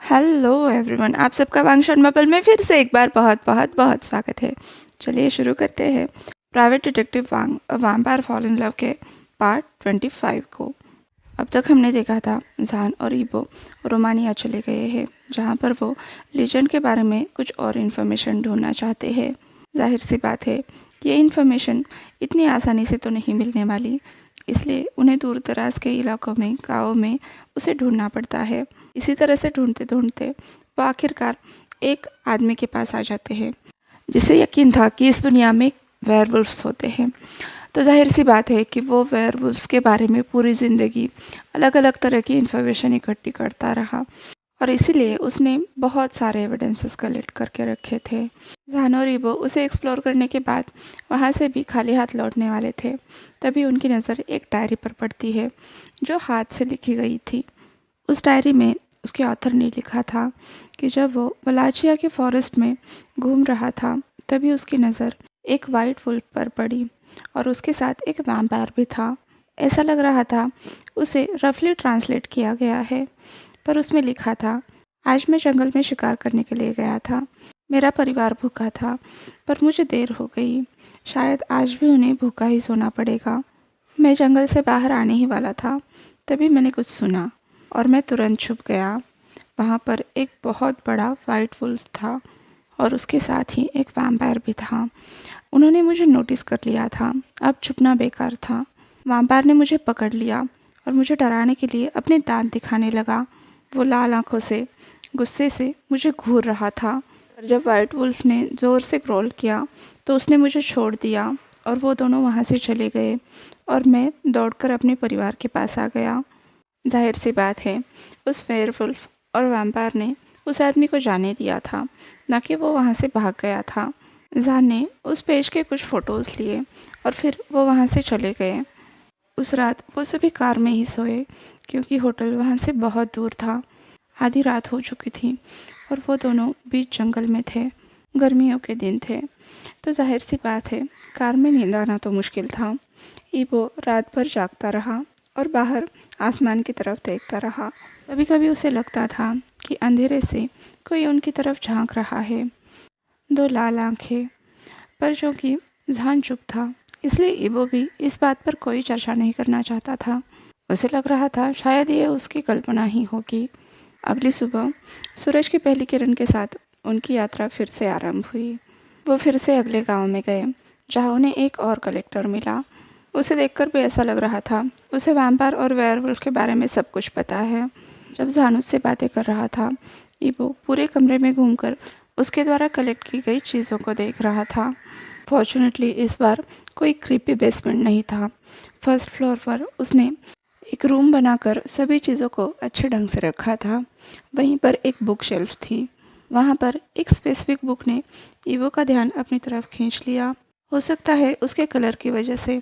Hello everyone, आप सबका वांगशन bubble में फिर से एक बार बहुत बहुत बहुत स्वागत है। चलिए शुरू करते हैं private detective vampire fall in love के पार्ट 25 को। अब तक हमने देखा था जान और ईबो रोमानिया चले गए हैं, जहाँ पर वो लीजेंड के बारे में कुछ और इन्फॉर्मेशन ढूंढना चाहते हैं। जाहिर सी बात है, ये इन्फॉर्मेशन इतनी आसानी से तो नहीं मिलने वाली, इसलिए उन्हें दूर दराज के इलाकों में, गाँवों में उसे ढूंढना पड़ता है। इसी तरह से ढूंढते ढूंढते वो आखिरकार एक आदमी के पास आ जाते हैं, जिसे यकीन था कि इस दुनिया में वेयरवुल्फ्स होते हैं। तो जाहिर सी बात है कि वो वेयरवुल्फ्स के बारे में पूरी ज़िंदगी अलग अलग तरह की इन्फॉर्मेशन इकट्ठी करता रहा, और इसीलिए उसने बहुत सारे एविडेंसेस कलेक्ट करके रखे थे। जान और ईबो उसे एक्सप्लोर करने के बाद वहाँ से भी खाली हाथ लौटने वाले थे। तभी उनकी नज़र एक डायरी पर पड़ती है, जो हाथ से लिखी गई थी। उस डायरी में उसके ऑथर ने लिखा था कि जब वो वलाचिया के फॉरेस्ट में घूम रहा था, तभी उसकी नज़र एक वाइट वुल्फ पर पड़ी, और उसके साथ एक वैम्पायर भी था। ऐसा लग रहा था, उसे रफली ट्रांसलेट किया गया है, पर उसमें लिखा था, आज मैं जंगल में शिकार करने के लिए गया था। मेरा परिवार भूखा था, पर मुझे देर हो गई। शायद आज भी उन्हें भूखा ही सोना पड़ेगा। मैं जंगल से बाहर आने ही वाला था, तभी मैंने कुछ सुना और मैं तुरंत छुप गया। वहाँ पर एक बहुत बड़ा वाइट वुल्फ था, और उसके साथ ही एक वैम्पायर भी था। उन्होंने मुझे नोटिस कर लिया था। अब छुपना बेकार था। वैम्पायर ने मुझे पकड़ लिया और मुझे डराने के लिए अपने दांत दिखाने लगा। वो लाल आंखों से गुस्से से मुझे घूर रहा था। और जब वाइट वुल्फ ने ज़ोर से ग्रोल किया, तो उसने मुझे छोड़ दिया और वो दोनों वहाँ से चले गए, और मैं दौड़कर अपने परिवार के पास आ गया। जाहिर सी बात है, उस वेयरवुल्फ और वैम्पायर ने उस आदमी को जाने दिया था, न कि वो वहाँ से भाग गया था। जान ने उस पेज के कुछ फ़ोटोज़ लिए और फिर वो वहाँ से चले गए। उस रात वो सभी कार में ही सोए, क्योंकि होटल वहाँ से बहुत दूर था। आधी रात हो चुकी थी और वो दोनों बीच जंगल में थे। गर्मियों के दिन थे, तो जाहिर सी बात है, कार में नींद आना तो मुश्किल था। ईबो रात भर जागता रहा और बाहर आसमान की तरफ देखता रहा। कभी कभी उसे लगता था कि अंधेरे से कोई उनकी तरफ झांक रहा है, दो लाल आंखें। पर जो कि जान चुप था, इसलिए ईबो भी इस बात पर कोई चर्चा नहीं करना चाहता था। उसे लग रहा था शायद ये उसकी कल्पना ही होगी। अगली सुबह सूरज की पहली किरण के साथ उनकी यात्रा फिर से आरंभ हुई। वो फिर से अगले गांव में गए, जहां उन्हें एक और कलेक्टर मिला। उसे देखकर भी ऐसा लग रहा था उसे वैम्पायर और वेयरवुल्फ के बारे में सब कुछ पता है। जब जान उससे बातें कर रहा था, ईबो पूरे कमरे में घूमकर उसके द्वारा कलेक्ट की गई चीज़ों को देख रहा था। फॉर्चुनेटली इस बार कोई क्रीपी बेसमेंट नहीं था। फर्स्ट फ्लोर पर उसने एक रूम बनाकर सभी चीज़ों को अच्छे ढंग से रखा था। वहीं पर एक बुक शेल्फ थी। वहाँ पर एक स्पेसिफिक बुक ने ईवो का ध्यान अपनी तरफ खींच लिया। हो सकता है उसके कलर की वजह से,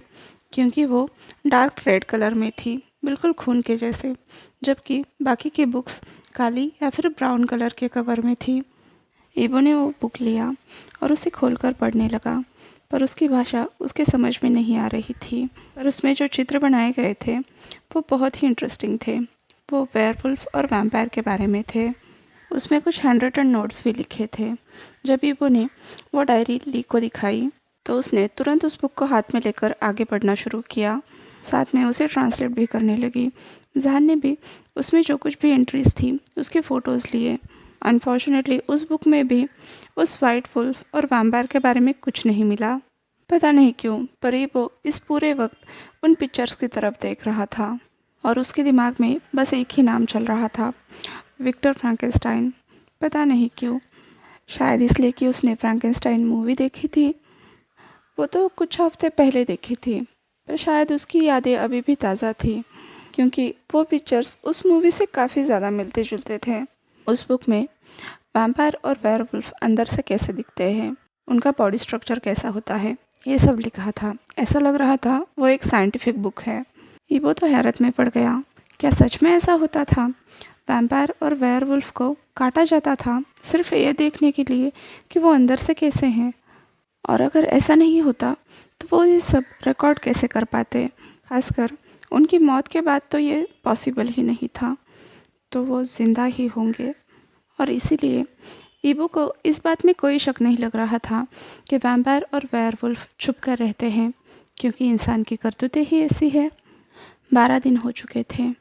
क्योंकि वो डार्क रेड कलर में थी, बिल्कुल खून के जैसे, जबकि बाकी की बुक्स काली या फिर ब्राउन कलर के कवर में थी। ईवो ने वो बुक लिया और उसे खोलकर पढ़ने लगा, पर उसकी भाषा उसके समझ में नहीं आ रही थी। पर उसमें जो चित्र बनाए गए थे वो बहुत ही इंटरेस्टिंग थे। वो वेयरवुल्फ और वैम्पायर के बारे में थे। उसमें कुछ हैंड रिटन नोट्स भी लिखे थे। जब ईबो ने वो डायरी ली को दिखाई, तो उसने तुरंत उस बुक को हाथ में लेकर आगे पढ़ना शुरू किया। साथ में उसे ट्रांसलेट भी करने लगी। जहान ने भी उसमें जो कुछ भी एंट्रीज थी उसके फ़ोटोज़ लिए। अनफॉर्चुनेटली उस बुक में भी उस वाइट वुल्फ और वैम्पायर के बारे में कुछ नहीं मिला। पता नहीं क्यों, पर ईबो इस पूरे वक्त उन पिक्चर्स की तरफ देख रहा था, और उसके दिमाग में बस एक ही नाम चल रहा था, विक्टर फ्रैंकेनस्टाइन। पता नहीं क्यों, शायद इसलिए कि उसने फ्रैंकेनस्टाइन मूवी देखी थी। वो तो कुछ हफ्ते पहले देखी थी, पर शायद उसकी यादें अभी भी ताज़ा थी, क्योंकि वो पिक्चर्स उस मूवी से काफ़ी ज़्यादा मिलते जुलते थे। उस बुक में वैम्पायर और वेयरवुल्फ अंदर से कैसे दिखते हैं, उनका बॉडी स्ट्रक्चर कैसा होता है, ये सब लिखा था। ऐसा लग रहा था वो एक साइंटिफिक बुक है। ईबो तो हैरत में पड़ गया। क्या सच में ऐसा होता था? वैम्पायर और वेयरवुल्फ को काटा जाता था सिर्फ ये देखने के लिए कि वो अंदर से कैसे हैं? और अगर ऐसा नहीं होता, तो वो ये सब रिकॉर्ड कैसे कर पाते? खासकर उनकी मौत के बाद तो ये पॉसिबल ही नहीं था। तो वो जिंदा ही होंगे। और इसीलिए ईबो को इस बात में कोई शक नहीं लग रहा था कि वैम्पायर और वेयरवुल्फ छुप कर रहते हैं, क्योंकि इंसान की करतूतें ही ऐसी है। 12 दिन हो चुके थे।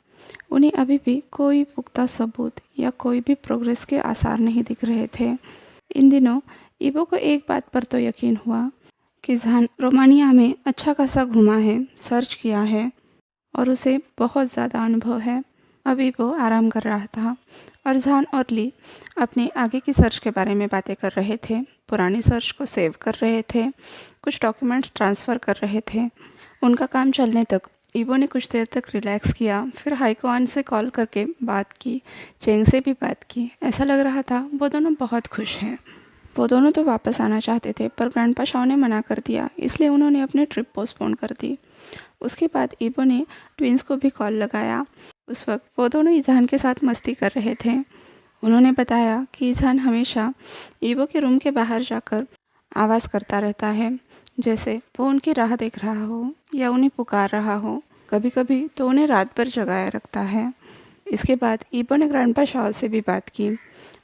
उन्हें अभी भी कोई पुख्ता सबूत या कोई भी प्रोग्रेस के आसार नहीं दिख रहे थे। इन दिनों ईबो को एक बात पर तो यकीन हुआ कि जहान रोमानिया में अच्छा खासा घुमा है, सर्च किया है और उसे बहुत ज़्यादा अनुभव है। अभी वो आराम कर रहा था और जहान और ली अपने आगे की सर्च के बारे में बातें कर रहे थे। पुरानी सर्च को सेव कर रहे थे, कुछ डॉक्यूमेंट्स ट्रांसफ़र कर रहे थे। उनका काम चलने तक ईबो ने कुछ देर तक रिलैक्स किया, फिर हाईकॉन से कॉल करके बात की, चेंग से भी बात की। ऐसा लग रहा था वो दोनों बहुत खुश हैं। वो दोनों तो वापस आना चाहते थे, पर ग्रैंडपा शाओ ने मना कर दिया, इसलिए उन्होंने अपनी ट्रिप पोस्टपोन कर दी। उसके बाद ईबो ने ट्विंस को भी कॉल लगाया। उस वक्त वो दोनों इज़हान के साथ मस्ती कर रहे थे। उन्होंने बताया कि इज़हान हमेशा ईबो के रूम के बाहर जाकर आवाज़ करता रहता है, जैसे वो उनकी राह देख रहा हो या उन्हें पुकार रहा हो। कभी कभी तो उन्हें रात भर जगाए रखता है। इसके बाद ईबो ने ग्रैंडपा शाओ से भी बात की।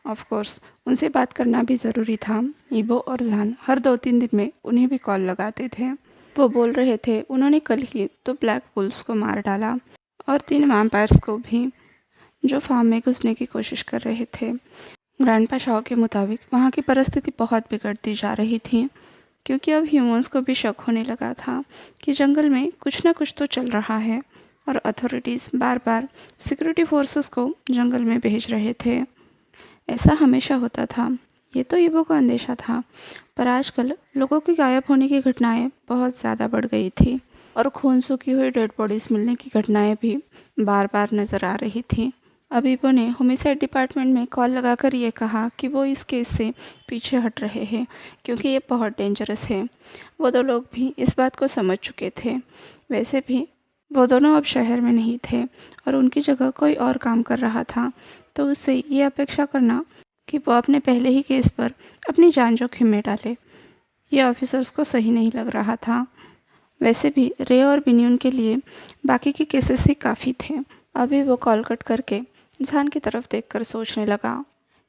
ऑफ कोर्स उनसे बात करना भी ज़रूरी था। ईबो और जहान हर 2-3 दिन में उन्हें भी कॉल लगाते थे। वो बोल रहे थे उन्होंने कल ही तो ब्लैक वुल्फ्स को मार डाला और 3 वैम्पायर्स को भी, जो फार्म में घुसने की कोशिश कर रहे थे। ग्रैंडपा शाओ के मुताबिक वहाँ की परिस्थिति बहुत बिगड़ती जा रही थी, क्योंकि अब ह्यूमंस को भी शक होने लगा था कि जंगल में कुछ न कुछ तो चल रहा है और अथॉरिटीज़ बार बार सिक्योरिटी फोर्सेस को जंगल में भेज रहे थे। ऐसा हमेशा होता था, ये तो ईबो को अंदेशा था, पर आजकल लोगों की गायब होने की घटनाएं बहुत ज़्यादा बढ़ गई थी और खून सूखी हुई डेड बॉडीज़ मिलने की घटनाएं भी बार बार नज़र आ रही थी। अब ईबो ने होमिसाइड डिपार्टमेंट में कॉल लगाकर ये कहा कि वो इस केस से पीछे हट रहे हैं, क्योंकि ये बहुत डेंजरस है। वो दो लोग भी इस बात को समझ चुके थे। वैसे भी वो दोनों अब शहर में नहीं थे और उनकी जगह कोई और काम कर रहा था, तो उससे ये अपेक्षा करना कि वो अपने पहले ही केस पर अपनी जान जोखिम में डाले, ये ऑफिसर्स को सही नहीं लग रहा था। वैसे भी रे और बिन्यून के लिए बाकी के केसेस ही काफ़ी थे। अभी वो कॉल कट करके जहान की तरफ देखकर सोचने लगा,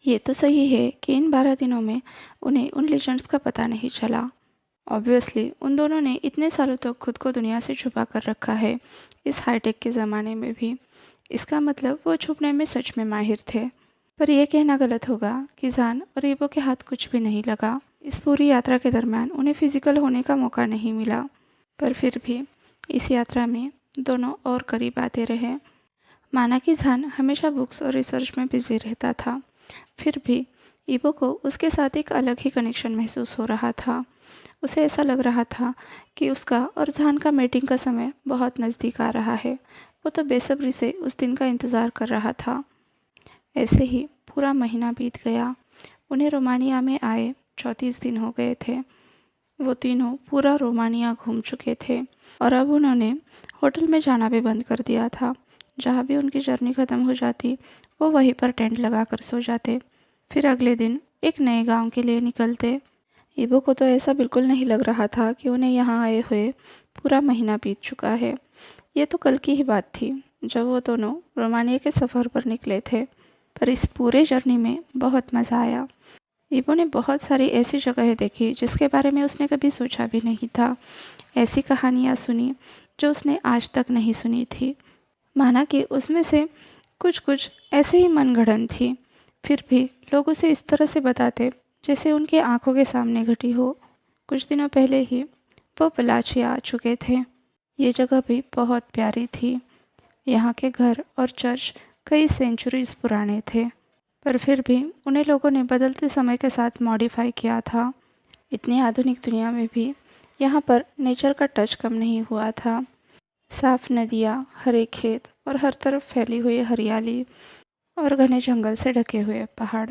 ये तो सही है कि इन 12 दिनों में उन्हें उन लेजेंड्स का पता नहीं चला। ऑब्वियसली उन दोनों ने इतने सालों तक खुद को दुनिया से छुपा कर रखा है, इस हाईटेक के ज़माने में भी। इसका मतलब वो छुपने में सच में माहिर थे। पर यह कहना गलत होगा कि जहान और ईबो के हाथ कुछ भी नहीं लगा। इस पूरी यात्रा के दरमियान उन्हें फिजिकल होने का मौका नहीं मिला, पर फिर भी इस यात्रा में दोनों और करीब आते रहे। माना कि जहान हमेशा बुक्स और रिसर्च में बिजी रहता था, फिर भी ईबो को उसके साथ एक अलग ही कनेक्शन महसूस हो रहा था। उसे ऐसा लग रहा था कि उसका और जहान का मीटिंग का समय बहुत नज़दीक आ रहा है। वो तो बेसब्री से उस दिन का इंतज़ार कर रहा था। ऐसे ही पूरा महीना बीत गया। उन्हें रोमानिया में आए 34 दिन हो गए थे। वो तीनों पूरा रोमानिया घूम चुके थे और अब उन्होंने होटल में जाना भी बंद कर दिया था। जहाँ भी उनकी जर्नी ख़त्म हो जाती, वो वहीं पर टेंट लगा कर सो जाते, फिर अगले दिन एक नए गांव के लिए निकलते। ईबो को तो ऐसा बिल्कुल नहीं लग रहा था कि उन्हें यहाँ आए हुए पूरा महीना बीत चुका है। ये तो कल की ही बात थी जब वो दोनों रोमानिया के सफ़र पर निकले थे, पर इस पूरे जर्नी में बहुत मज़ा आया। ईबो ने बहुत सारी ऐसी जगहें देखी जिसके बारे में उसने कभी सोचा भी नहीं था। ऐसी कहानियाँ सुनी जो उसने आज तक नहीं सुनी थी। माना कि उसमें से कुछ कुछ ऐसे ही मनगढ़ंत थी, फिर भी लोग उसे इस तरह से बताते जैसे उनकी आंखों के सामने घटी हो। कुछ दिनों पहले ही वो पलाची आ चुके थे। ये जगह भी बहुत प्यारी थी। यहाँ के घर और चर्च कई सेंचुरीज पुराने थे, पर फिर भी उन्हें लोगों ने बदलते समय के साथ मॉडिफाई किया था। इतनी आधुनिक दुनिया में भी यहाँ पर नेचर का टच कम नहीं हुआ था। साफ नदियाँ, हरे खेत और हर तरफ फैली हुई हरियाली और घने जंगल से ढके हुए पहाड़।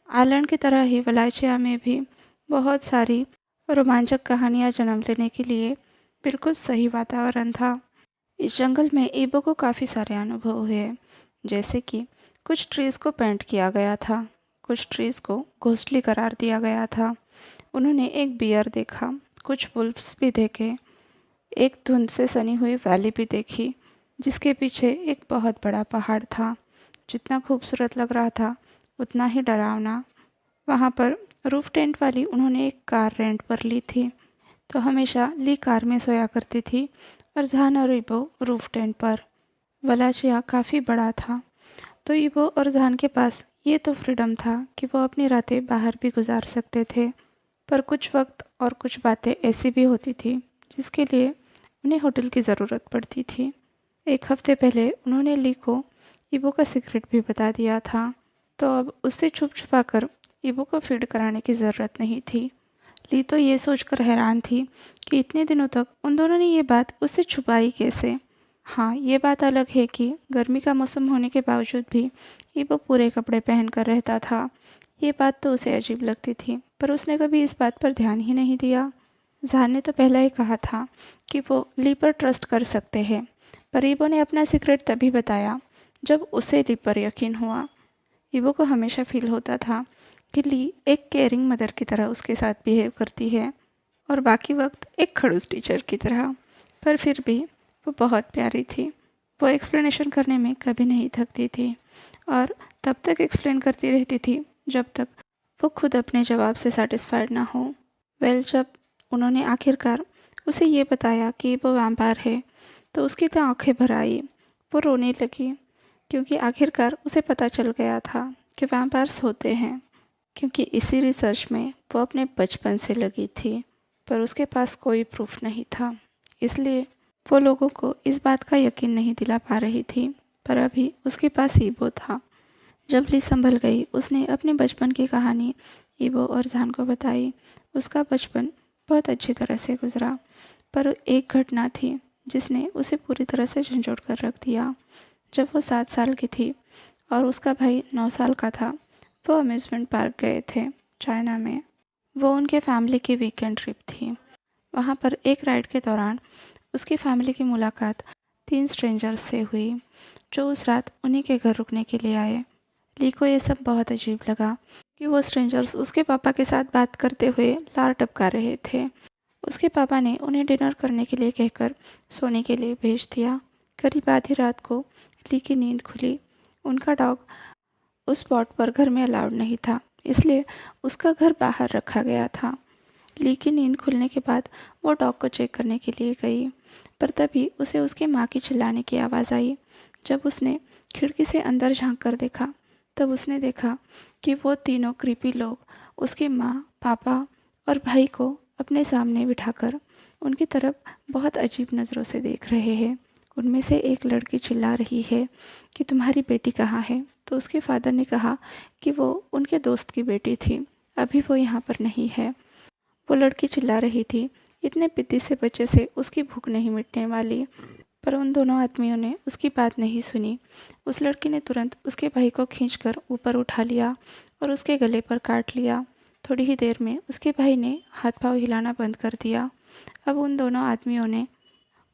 आइलैंड की तरह ही वलायचिया में भी बहुत सारी रोमांचक कहानियाँ जन्म लेने के लिए बिल्कुल सही वातावरण था। इस जंगल में ईबो को काफ़ी सारे अनुभव हुए, जैसे कि कुछ ट्रीज़ को पेंट किया गया था, कुछ ट्रीज़ को घोंसली करार दिया गया था। उन्होंने एक बियर देखा, कुछ वुल्फ्स भी देखे, एक धुंध से सनी हुई वैली भी देखी जिसके पीछे एक बहुत बड़ा पहाड़ था। जितना खूबसूरत लग रहा था उतना ही डरावना। वहाँ पर रूफ टेंट वाली उन्होंने एक कार रेंट पर ली थी, तो हमेशा ली कार में सोया करती थी और जहान और इबो रूफ टेंट पर। वलाचिया काफ़ी बड़ा था, तो इबो और जहान के पास ये तो फ्रीडम था कि वो अपनी रातें बाहर भी गुजार सकते थे। पर कुछ वक्त और कुछ बातें ऐसी भी होती थी जिसके लिए उन्हें होटल की ज़रूरत पड़ती थी। एक हफ्ते पहले उन्होंने ली को इबो का सीक्रेट भी बता दिया था, तो अब उससे छुप छुपा कर इबो को फीड कराने की ज़रूरत नहीं थी। ली तो ये सोचकर हैरान थी कि इतने दिनों तक उन दोनों ने ये बात उससे छुपाई कैसे। हाँ, ये बात अलग है कि गर्मी का मौसम होने के बावजूद भी इबो पूरे कपड़े पहन कर रहता था। ये बात तो उसे अजीब लगती थी, पर उसने कभी इस बात पर ध्यान ही नहीं दिया। जहान ने तो पहले ही कहा था कि वो ली पर ट्रस्ट कर सकते हैं, पर इबो ने अपना सीक्रेट तभी बताया जब उसे ली पर यकीन हुआ। इबो को हमेशा फील होता था कि ली एक केयरिंग मदर की तरह उसके साथ बिहेव करती है और बाकी वक्त एक खड़ूस टीचर की तरह, पर फिर भी वो बहुत प्यारी थी। वो एक्सप्लेनेशन करने में कभी नहीं थकती थी और तब तक एक्सप्लेन करती रहती थी जब तक वो खुद अपने जवाब से सेटिस्फाइड ना हो। जब उन्होंने आखिरकार उसे ये बताया कि वो वैम्पायर है, तो उसकी तो आंखें भर आई। वो रोने लगी क्योंकि आखिरकार उसे पता चल गया था कि वैम्पायर्स होते हैं, क्योंकि इसी रिसर्च में वो अपने बचपन से लगी थी, पर उसके पास कोई प्रूफ नहीं था। इसलिए वो लोगों को इस बात का यकीन नहीं दिला पा रही थी, पर अभी उसके पास ईबो था। जब ली संभल गई, उसने अपने बचपन की कहानी ईबो और जहान को बताई। उसका बचपन बहुत अच्छी तरह से गुजरा, पर एक घटना थी जिसने उसे पूरी तरह से झंझोड़ कर रख दिया। जब वो 7 साल की थी और उसका भाई 9 साल का था, वो अम्यूज़मेंट पार्क गए थे चाइना में। वो उनके फैमिली की वीकेंड ट्रिप थी। वहाँ पर एक राइड के दौरान उसकी फैमिली की मुलाकात 3 स्ट्रेंजर्स से हुई, जो उस रात उन्हीं के घर रुकने के लिए आए। ली को ये सब बहुत अजीब लगा कि वो स्ट्रेंजर्स उसके पापा के साथ बात करते हुए लार टपका रहे थे। उसके पापा ने उन्हें डिनर करने के लिए कहकर सोने के लिए भेज दिया। करीब आधी रात को ली की नींद खुली। उनका डॉग उस स्पॉट पर घर में अलाउड नहीं था, इसलिए उसका घर बाहर रखा गया था। ली की नींद खुलने के बाद वो डॉग को चेक करने के लिए गई, पर तभी उसे उसकी माँ की चिल्लाने की आवाज़ आई। जब उसने खिड़की से अंदर झांक कर देखा, तब उसने देखा कि वो तीनों क्रीपी लोग उसकी माँ, पापा और भाई को अपने सामने बिठाकर उनकी तरफ बहुत अजीब नज़रों से देख रहे हैं। उनमें से एक लड़की चिल्ला रही है कि तुम्हारी बेटी कहाँ है? तो उसके फादर ने कहा कि वो उनके दोस्त की बेटी थी, अभी वो यहाँ पर नहीं है। वो लड़की चिल्ला रही थी, इतने पिद्दी से बच्चे से उसकी भूख नहीं मिटने वाली। पर उन दोनों आदमियों ने उसकी बात नहीं सुनी। उस लड़की ने तुरंत उसके भाई को खींचकर ऊपर उठा लिया और उसके गले पर काट लिया। थोड़ी ही देर में उसके भाई ने हाथ पांव हिलाना बंद कर दिया। अब उन दोनों आदमियों ने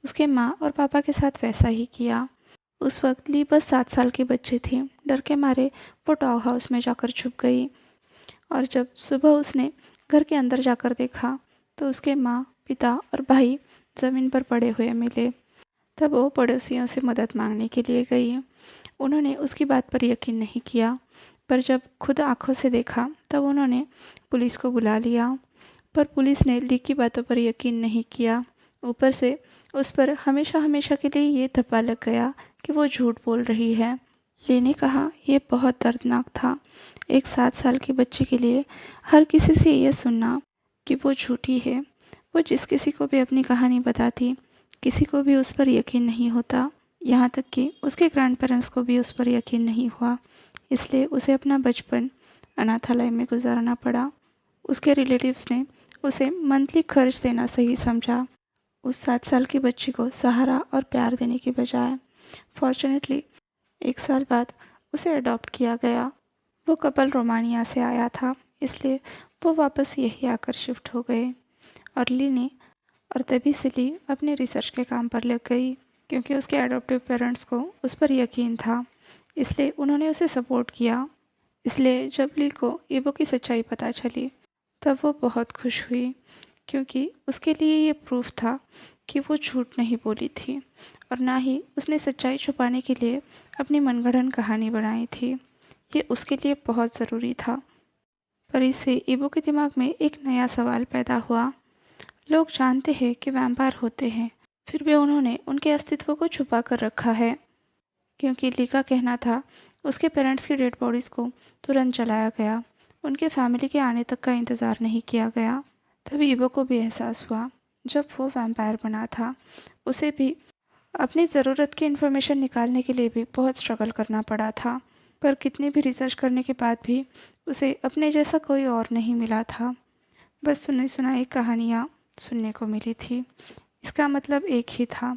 उसके माँ और पापा के साथ वैसा ही किया। उस वक्त ली बस 7 साल की बच्ची थी। डर के मारे वो डॉग हाउस में जाकर छुप गई और जब सुबह उसने घर के अंदर जाकर देखा, तो उसके माँ, पिता और भाई ज़मीन पर पड़े हुए मिले। तब वो पड़ोसियों से मदद मांगने के लिए गई। उन्होंने उसकी बात पर यकीन नहीं किया, पर जब खुद आंखों से देखा तब उन्होंने पुलिस को बुला लिया। पर पुलिस ने ली की बातों पर यकीन नहीं किया। ऊपर से उस पर हमेशा हमेशा के लिए ये धब्बा लग गया कि वो झूठ बोल रही है। ली ने कहा, यह बहुत दर्दनाक था एक 7 साल की बच्ची के लिए हर किसी से ये सुनना कि वो झूठी है। वो जिस किसी को भी अपनी कहानी बताती, किसी को भी उस पर यकीन नहीं होता। यहाँ तक कि उसके ग्रैंड पेरेंट्स को भी उस पर यकीन नहीं हुआ। इसलिए उसे अपना बचपन अनाथालय में गुजारना पड़ा। उसके रिलेटिव्स ने उसे मंथली खर्च देना सही समझा, उस 7 साल की बच्ची को सहारा और प्यार देने की बजाय। फॉर्चुनेटली 1 साल बाद उसे अडॉप्ट किया गया। वो कपल रोमानिया से आया था, इसलिए वो वापस यही आकर शिफ्ट हो गए और ली ने और तभी से ली अपने रिसर्च के काम पर लग गई, क्योंकि उसके एडॉप्टिव पेरेंट्स को उस पर यकीन था, इसलिए उन्होंने उसे सपोर्ट किया। इसलिए जब ली को ईबो की सच्चाई पता चली, तब वो बहुत खुश हुई, क्योंकि उसके लिए ये प्रूफ था कि वो झूठ नहीं बोली थी और ना ही उसने सच्चाई छुपाने के लिए अपनी मनगढ़ंत कहानी बनाई थी। ये उसके लिए बहुत ज़रूरी था। पर इससे ईबो के दिमाग में एक नया सवाल पैदा हुआ। लोग जानते हैं कि वैम्पायर होते हैं, फिर भी उन्होंने उनके अस्तित्व को छुपा कर रखा है, क्योंकि ली का कहना था उसके पेरेंट्स की डेड बॉडीज़ को तुरंत जलाया गया, उनके फैमिली के आने तक का इंतज़ार नहीं किया गया। तभी ईबो को भी एहसास हुआ, जब वो वैम्पायर बना था उसे भी अपनी ज़रूरत की इन्फॉर्मेशन निकालने के लिए भी बहुत स्ट्रगल करना पड़ा था। पर कितनी भी रिसर्च करने के बाद भी उसे अपने जैसा कोई और नहीं मिला था। बस सुनी सुनाई कहानियाँ सुनने को मिली थी। इसका मतलब एक ही था,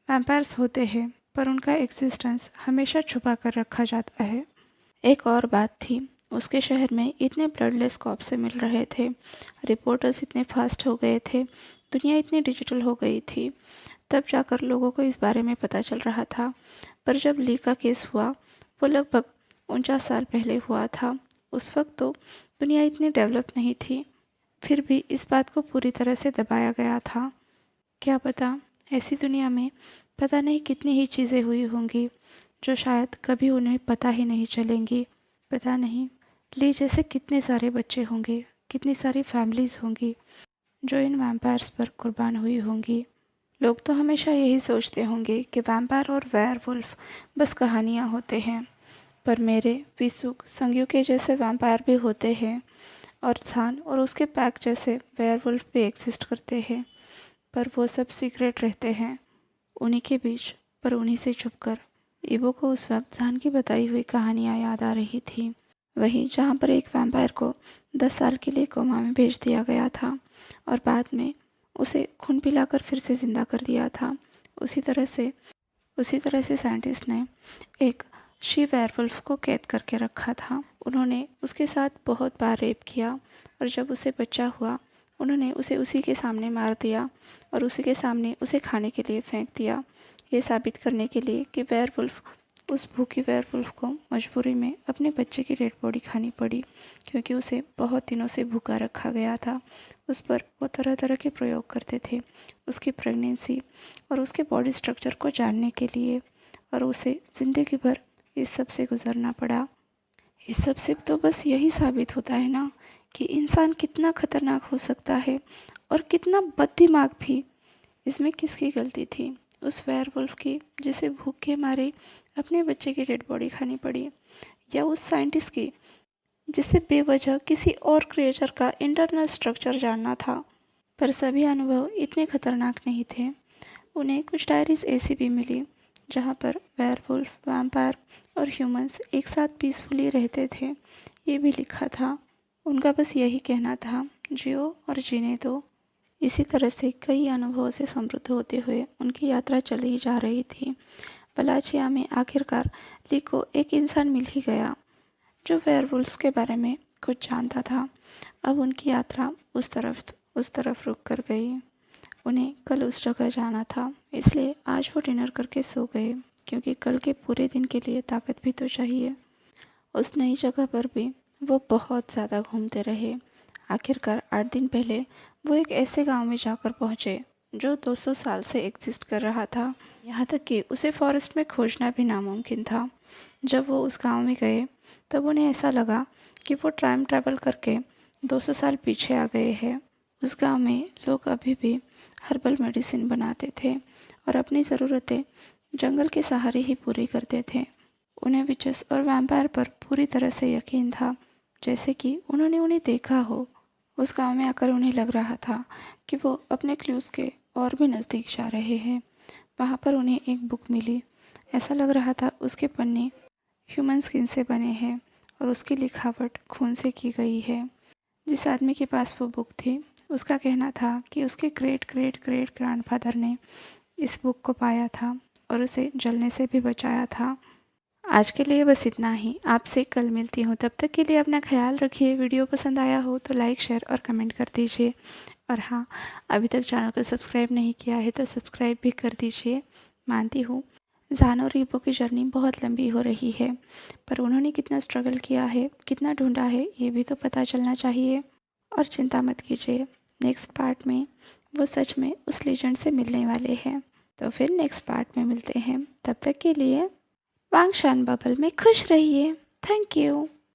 वैम्पायर्स होते हैं पर उनका एग्जिस्टेंस हमेशा छुपा कर रखा जाता है। एक और बात थी, उसके शहर में इतने ब्लडलेस कॉप्स से मिल रहे थे, रिपोर्टर्स इतने फास्ट हो गए थे, दुनिया इतनी डिजिटल हो गई थी, तब जाकर लोगों को इस बारे में पता चल रहा था। पर जब ली का केस हुआ, वो लगभग 49 साल पहले हुआ था। उस वक्त तो दुनिया इतनी डेवलप नहीं थी, फिर भी इस बात को पूरी तरह से दबाया गया था। क्या पता ऐसी दुनिया में पता नहीं कितनी ही चीज़ें हुई होंगी जो शायद कभी उन्हें पता ही नहीं चलेंगी। पता नहीं ली जैसे कितने सारे बच्चे होंगे, कितनी सारी फैमिलीज़ होंगी जो इन वैम्पायर्स पर कुर्बान हुई होंगी। लोग तो हमेशा यही सोचते होंगे कि वैम्पायर और वेयरवुल्फ बस कहानियाँ होते हैं, पर मेरे विसुक संग्युके जैसे वैम्पायर भी होते हैं, और थान और उसके पैक जैसे वेयरवुल्फ भी एग्जिस्ट करते हैं, पर वो सब सीक्रेट रहते हैं उन्हीं के बीच, पर उन्हीं से छुपकर। ईबो को उस वक्त जान की बताई हुई कहानियाँ याद आ रही थी, वहीं जहाँ पर एक वैम्पायर को 10 साल के लिए कोमा में भेज दिया गया था और बाद में उसे खून पिलाकर फिर से ज़िंदा कर दिया था। उसी तरह से साइंटिस्ट ने एक शी वेयरवुल्फ को कैद करके रखा था। उन्होंने उसके साथ बहुत बार रेप किया और जब उसे बच्चा हुआ उन्होंने उसे उसी के सामने मार दिया और उसी के सामने उसे खाने के लिए फेंक दिया, ये साबित करने के लिए कि वेयरवुल्फ, उस भूखी वेयरवुल्फ को मजबूरी में अपने बच्चे की डेड बॉडी खानी पड़ी, क्योंकि उसे बहुत दिनों से भूखा रखा गया था। उस पर वो तरह तरह के प्रयोग करते थे, उसकी प्रेगनेंसी और उसके बॉडी स्ट्रक्चर को जानने के लिए, और उसे ज़िंदगी भर इस सब से गुजरना पड़ा। इस सब से तो बस यही साबित होता है ना कि इंसान कितना खतरनाक हो सकता है और कितना बददिमाग भी। इसमें किसकी गलती थी? उस वेयरवुल्फ की जिसे भूख के मारे अपने बच्चे की डेड बॉडी खानी पड़ी, या उस साइंटिस्ट की जिसे बेवजह किसी और क्रिएचर का इंटरनल स्ट्रक्चर जानना था? पर सभी अनुभव इतने खतरनाक नहीं थे। उन्हें कुछ डायरीज ऐसी भी मिली जहाँ पर वेयरवुल्फ, वैम्पायर और ह्यूमंस एक साथ पीसफुली रहते थे। ये भी लिखा था, उनका बस यही कहना था, जियो और जीने दो। इसी तरह से कई अनुभवों से समृद्ध होते हुए उनकी यात्रा चली ही जा रही थी। वलाचिया में आखिरकार ली को एक इंसान मिल ही गया जो वेयरवुल्फ्स के बारे में कुछ जानता था। अब उनकी यात्रा उस तरफ रुक कर गई। उन्हें कल उस जगह जाना था, इसलिए आज वो डिनर करके सो गए, क्योंकि कल के पूरे दिन के लिए ताकत भी तो चाहिए। उस नई जगह पर भी वो बहुत ज़्यादा घूमते रहे। आखिरकार 8 दिन पहले वो एक ऐसे गांव में जाकर पहुँचे जो 200 साल से एग्जिस्ट कर रहा था। यहाँ तक कि उसे फॉरेस्ट में खोजना भी नामुमकिन था। जब वो उस गांव में गए तब उन्हें ऐसा लगा कि वो टाइम ट्रैवल करके 200 साल पीछे आ गए हैं। उस गांव में लोग अभी भी हर्बल मेडिसिन बनाते थे और अपनी ज़रूरतें जंगल के सहारे ही पूरी करते थे। उन्हें विचेस और वैम्पायर पर पूरी तरह से यकीन था, जैसे कि उन्होंने उन्हें देखा हो। उस गांव में आकर उन्हें लग रहा था कि वो अपने क्लूज़ के और भी नज़दीक जा रहे हैं। वहाँ पर उन्हें एक बुक मिली। ऐसा लग रहा था उसके पन्ने ह्यूमन स्किन से बने हैं और उसकी लिखावट खून से की गई है। जिस आदमी के पास वो बुक थी, उसका कहना था कि उसके ग्रेट ग्रेट ग्रेट ग्रैंडफादर ने इस बुक को पाया था और उसे जलने से भी बचाया था। आज के लिए बस इतना ही। आपसे कल मिलती हूँ, तब तक के लिए अपना ख्याल रखिए। वीडियो पसंद आया हो तो लाइक, शेयर और कमेंट कर दीजिए। और हाँ, अभी तक चैनल को सब्सक्राइब नहीं किया है तो सब्सक्राइब भी कर दीजिए। मानती हूँ जान और ईबो की जर्नी बहुत लंबी हो रही है, पर उन्होंने कितना स्ट्रगल किया है, कितना ढूंढा है, ये भी तो पता चलना चाहिए। और चिंता मत कीजिए, नेक्स्ट पार्ट में वो सच में उस लेजेंड से मिलने वाले हैं। तो फिर नेक्स्ट पार्ट में मिलते हैं। तब तक के लिए वांगशान बबल में खुश रहिए। Thank you.